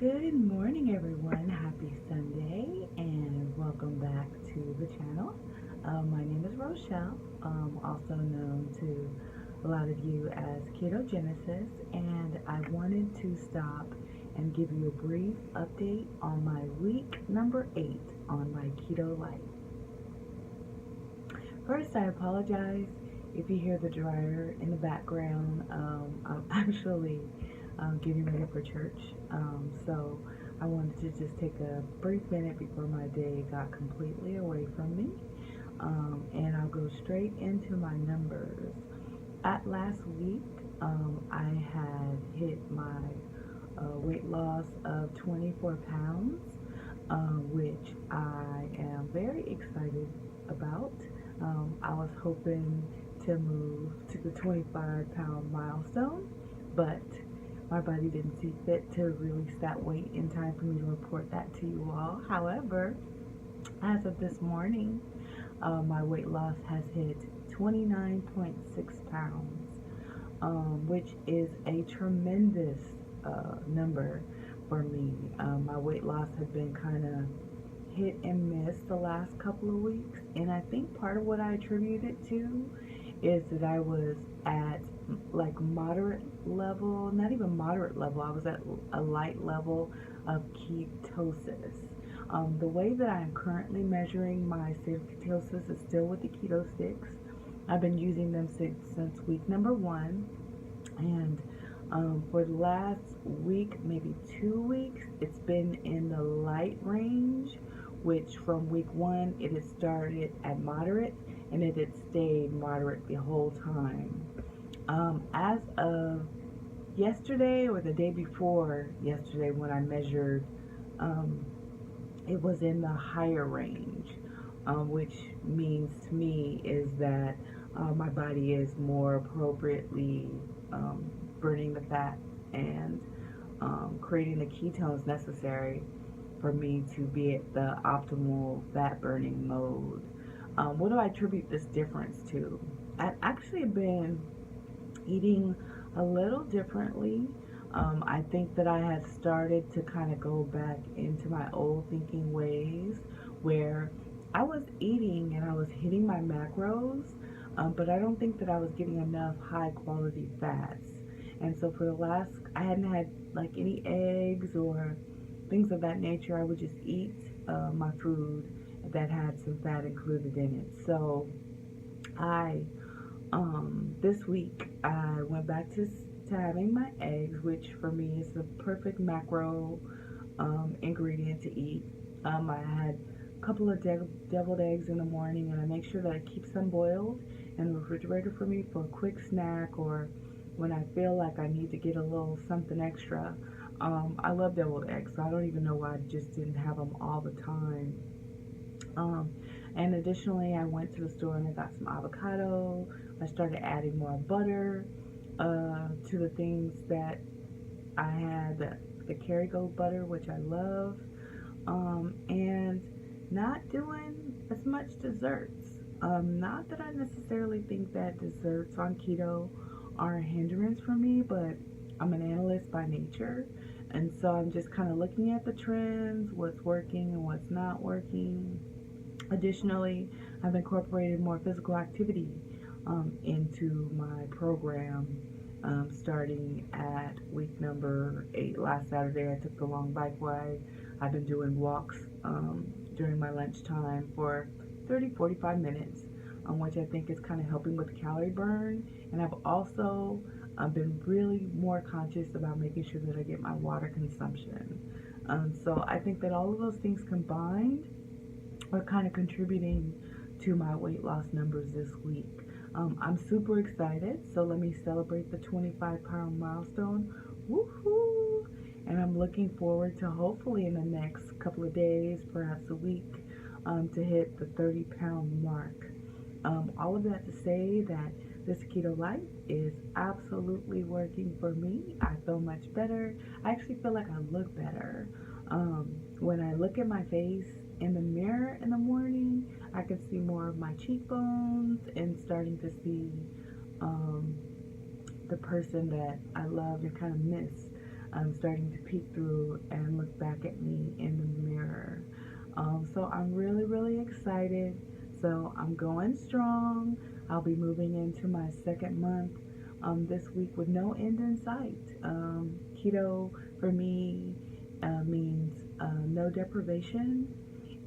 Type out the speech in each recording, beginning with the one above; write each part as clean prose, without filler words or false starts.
Good morning, everyone. Happy Sunday, and welcome back to the channel. My name is Rochelle, also known to a lot of you as Keto Genesis, and I wanted to stop and give you a brief update on my week number 8 on my keto life. First, I apologize if you hear the dryer in the background. I'm actually getting ready for church, so I wanted to just take a brief minute before my day got completely away from me, and I'll go straight into my numbers. At last week, I had hit my weight loss of 24 pounds, which I am very excited about. I was hoping to move to the 25-pound milestone, but my body didn't see fit to release that weight in time for me to report that to you all. However, as of this morning, my weight loss has hit 29.6 pounds, which is a tremendous number for me. My weight loss has been kind of hit and miss the last couple of weeks, and I think part of what I attribute it to is that I was at like moderate level, not even moderate level, I was at a light level of ketosis. The way that I'm currently measuring my state of ketosis is still with the keto sticks. I've been using them since week number 1, and for the last week, maybe 2 weeks, it's been in the light range, which from week 1 it had started at moderate and it had stayed moderate the whole time. As of yesterday or the day before yesterday, when I measured, it was in the higher range, which means to me is that my body is more appropriately burning the fat and creating the ketones necessary for me to be at the optimal fat burning mode. What do I attribute this difference to? I've actually been eating a little differently. I think that I had started to kind of go back into my old thinking ways where I was eating and I was hitting my macros, but I don't think that I was getting enough high quality fats. And so for the last, I hadn't had like any eggs or things of that nature. I would just eat my food that had some fat included in it. So I this week I went back to having my eggs, which for me is the perfect macro ingredient to eat. I had a couple of deviled eggs in the morning, and I make sure that I keep them boiled in the refrigerator for me for a quick snack, or when I feel like I need to get a little something extra. I love deviled eggs, so I don't even know why I just didn't have them all the time. And additionally, I went to the store and I got some avocado. I started adding more butter to the things that I had, the Kerrygold butter, which I love, and not doing as much desserts. Not that I necessarily think that desserts on keto are a hindrance for me, but I'm an analyst by nature, and so I'm just kind of looking at the trends, what's working and what's not working. Additionally, I've incorporated more physical activity into my program, starting at week number 8. Last Saturday, I took the long bike ride. I've been doing walks during my lunchtime for 30-45 minutes, which I think is kind of helping with the calorie burn. And I've also been really more conscious about making sure that I get my water consumption. So I think that all of those things combined are kind of contributing to my weight loss numbers this week. I'm super excited, so let me celebrate the 25-pound milestone. Woohoo! And I'm looking forward to hopefully in the next couple of days, perhaps a week, to hit the 30-pound mark. All of that to say that this keto life is absolutely working for me. I feel much better. I actually feel like I look better. When I look at my face in the mirror in the morning, I can see more of my cheekbones and starting to see the person that I love and kind of miss I'm starting to peek through and look back at me in the mirror. So I'm really, really excited. So I'm going strong. I'll be moving into my second month this week with no end in sight. Keto for me means no deprivation.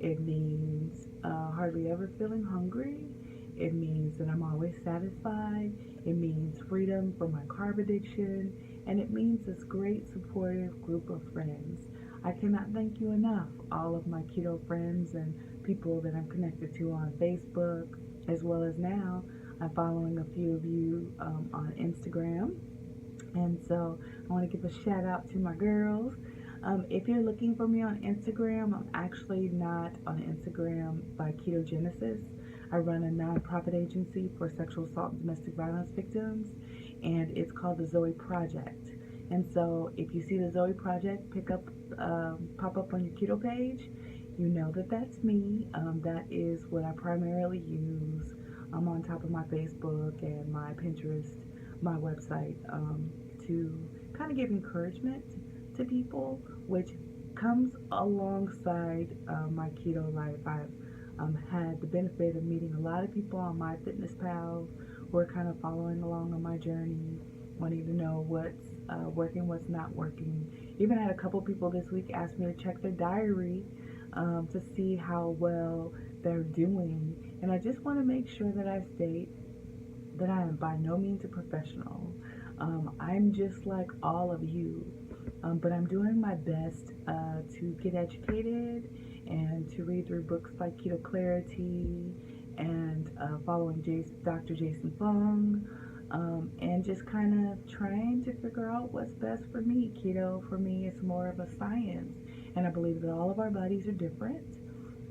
It means hardly ever feeling hungry. It means that I'm always satisfied. It means freedom from my carb addiction. And it means this great supportive group of friends. I cannot thank you enough, all of my keto friends and people that I'm connected to on Facebook, as well as now I'm following a few of you on Instagram. And so I want to give a shout out to my girls. If you're looking for me on Instagram, I'm actually not on Instagram by Ketogenesis. I run a nonprofit agency for sexual assault and domestic violence victims, and it's called the Zoe Project. And so if you see the Zoe Project pop up on your keto page, you know that that's me. That is what I primarily use. I'm on top of my Facebook and my Pinterest, my website, to kind of give encouragement to people, which comes alongside my keto life. I've had the benefit of meeting a lot of people on MyFitnessPal who are kind of following along on my journey, wanting to know what's working, what's not working. Even had a couple people this week ask me to check their diary to see how well they're doing. And I just want to make sure that I state that I am by no means a professional. I'm just like all of you, but I'm doing my best to get educated and to read through books like Keto Clarity and following Dr. Jason Fung, and just kind of trying to figure out what's best for me. Keto for me is more of a science, and I believe that all of our bodies are different,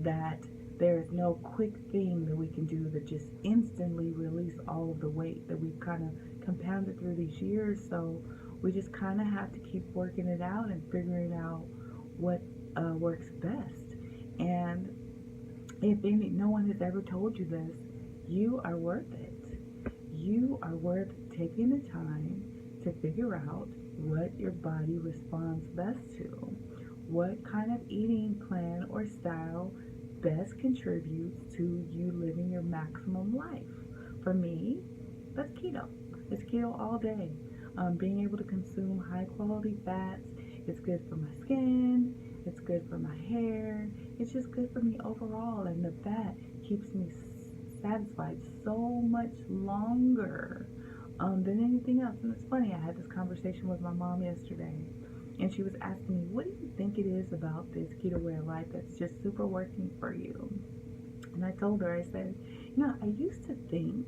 that there is no quick thing that we can do that just instantly release all of the weight that we've kind of compounded through these years. So we just kind of have to keep working it out and figuring out what works best. And if no one has ever told you this, you are worth it. You are worth taking the time to figure out what your body responds best to, what kind of eating plan or style best contributes to you living your maximum life. For me, that's keto. It's keto all day. Being able to consume high quality fats, it's good for my skin, it's good for my hair, it's just good for me overall, and the fat keeps me satisfied so much longer than anything else. And it's funny, I had this conversation with my mom yesterday, and she was asking me, what do you think it is about this keto way of life that's just super working for you? And I told her, I said, I used to think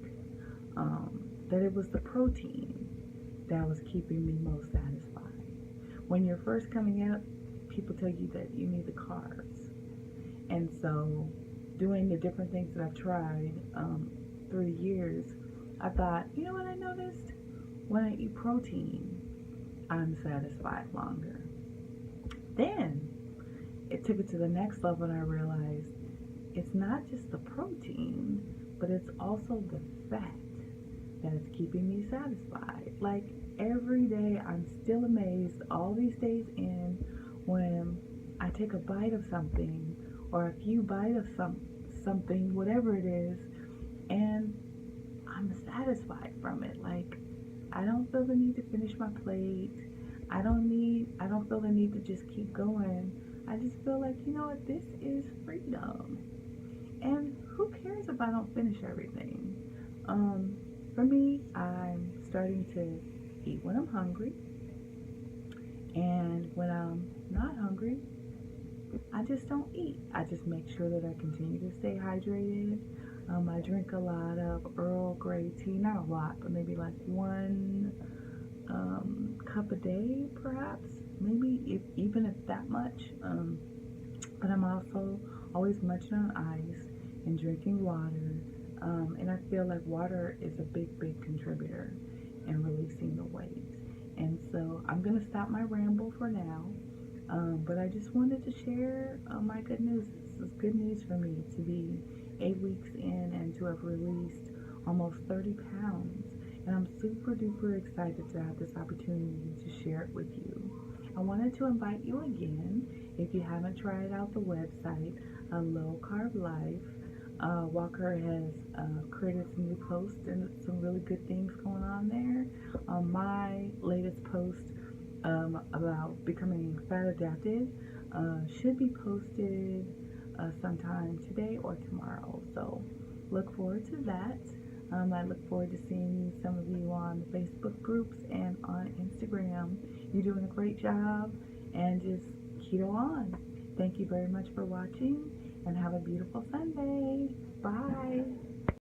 that it was the protein that was keeping me most satisfied. When you're first coming up, people tell you that you need the carbs. And so doing the different things that I've tried through the years, I thought, you know what I noticed? When I eat protein, I'm satisfied longer. Then it took it to the next level, and I realized it's not just the protein, but it's also the fat that is keeping me satisfied. Like every day, I'm still amazed all these days in when I take a bite of something or a few bites of something, whatever it is, and I'm satisfied from it. Like I don't feel the need to finish my plate. I don't feel the need to just keep going. I just feel like, you know what, this is freedom. And who cares if I don't finish everything? For me, I'm starting to eat when I'm hungry. And when I'm not hungry, I just don't eat. I just make sure that I continue to stay hydrated. I drink a lot of Earl Grey tea, not a lot, but maybe like one cup a day, perhaps, maybe even if that much. But I'm also always munching on ice and drinking water. And I feel like water is a big contributor in releasing the weight. And so I'm going to stop my ramble for now. But I just wanted to share my good news. This is good news for me to be 8 weeks in and to have released almost 30 pounds. And I'm super duper excited to have this opportunity to share it with you. I wanted to invite you again, if you haven't tried out the website, A Low Carb Life. Walker has created some new posts and some really good things going on there. My latest post about becoming fat adapted should be posted sometime today or tomorrow. So look forward to that. I look forward to seeing some of you on Facebook groups and on Instagram. You're doing a great job, and just keto on. Thank you very much for watching, and have a beautiful Sunday. Bye.